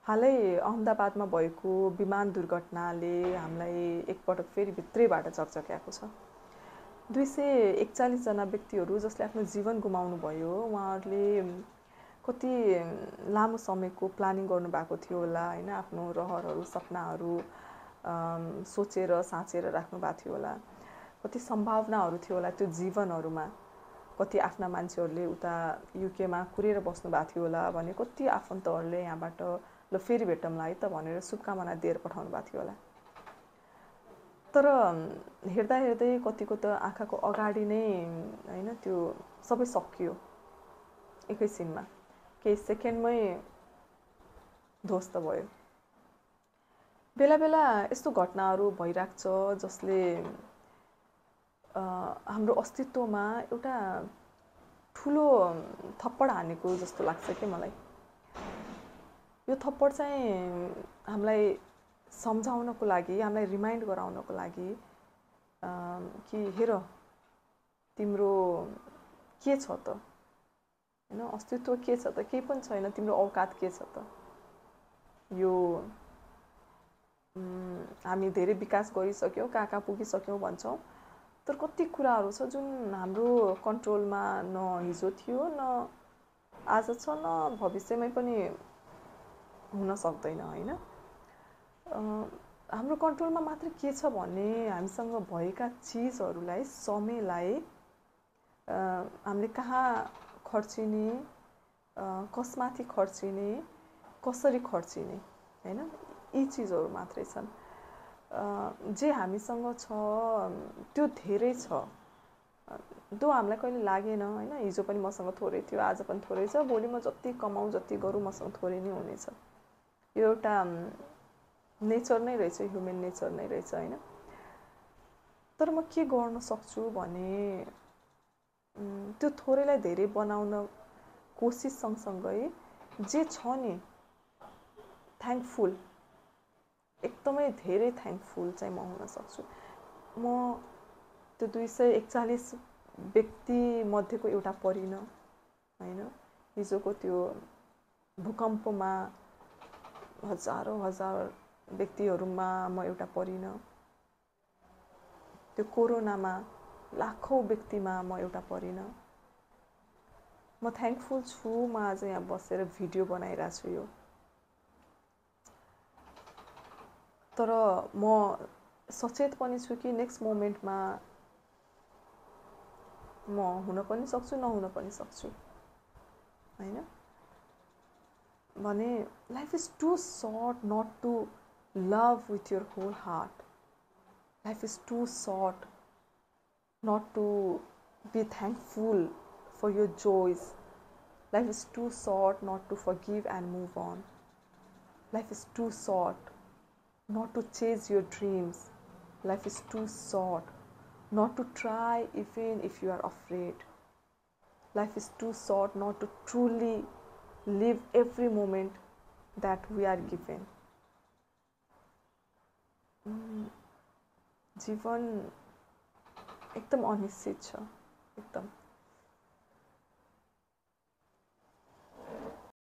हालै अहमदाबादमा भएको विमान दुर्घटनाले हामीलाई एकपटक फेरि भित्रैबाट झकझक्याएको छ। 241 जना व्यक्तिहरू जसले आफ्नो जीवन गुमाउनु भयो, उहाँहरूले कति लामो समयको प्लानिङ गर्नुभएको थियो होला हैन, आफ्नो रहरहरू सपनाहरू सोचेर साँचेर राख्नु भएको थियो होला। कति सम्भावनाहरू थियो होला त्यो जीवनहरूमा। कति आफ्ना मान्छेहरूले उता युकेमा कुरेर बस्नु भएको थियो होला भने कति आफन्तहरूले यहाँबाट ल फेरि भेटौँला है त भनेर शुभकामना दिएर पठाउनु भएको थियो होला। तर हेर्दा हेर्दै कतिको त आँखाको अगाडि नै हैन त्यो सबै सकियो एकैछिनमा, केही सेकेन्डमै ध्वस्त भयो। बेला बेला यस्तो घटनाहरू भइराख्छ जसले हाम्रो अस्तित्वमा एउटा ठुलो थप्पड हानेको जस्तो लाग्छ के मलाई। यो थप्पड चाहिँ हामीलाई सम्झाउनको लागि, हामीलाई रिमाइन्ड गराउनको लागि कि हेर तिम्रो के छ त हैन, अस्तित्व के छ त, केही पनि छैन, तिम्रो औकात के छ त। यो हामी धेरै विकास गरिसक्यौँ, कहाँ पुगिसक्यौँ भन्छौँ, तर कति कुराहरू छ जुन हाम्रो कन्ट्रोलमा न हिजो थियो, न आज छ, न भविष्यमै पनि हुन सक्दैन हैन। हाम्रो कन्ट्रोलमा मात्र के छ भने हामीसँग भएका चिजहरूलाई, समयलाई हामीले कहाँ खर्चिने, कसमाथि खर्चिने, कसरी खर्चिने हैन, यी चिजहरू मात्रै छन्। जे हामीसँग छ त्यो धेरै छ। दो हामीलाई कहिले लागेन हैन, हिजो पनि मसँग थोरै थियो, आज पनि थोरै छ, भोलि म जति कमाउँ जति गरौँ मसँग थोरै नै हुनेछ। यो एउटा नेचर नै रहेछ, ह्युमन नेचर नै रहेछ हैन। तर म के गर्न सक्छु भने त्यो थोरैलाई धेरै बनाउन कोसिस सँगसँगै जे छ नि थ्याङ्कफुल, एकदमै धेरै थ्याङ्कफुल चाहिँ म हुन सक्छु। म त्यो 241 व्यक्ति मध्येको एउटा परिन हैन। हिजोको त्यो भूकम्पमा हजारौँ हजार व्यक्तिहरूमा म एउटा परिन। त्यो कोरोनामा लाखौँ व्यक्तिमा म एउटा परिन। म थ्याङ्कफुल छु म आज यहाँ बसेर भिडियो बनाइरहेको छु यो। तर म सचेत पनि छु कि नेक्स्ट मोमेन्टमा म हुन पनि सक्छु, नहुन पनि सक्छु हैन। भने life is too short not to love with your whole heart. Life is too short not to be thankful for your joys. Life is too short not to forgive and move on. Life is too short not to chase your dreams. Life is too short not to try even if you are afraid. Life is too short not to truly live every moment that we are given. जीवन एकदम अनिश्चित छ, एकदम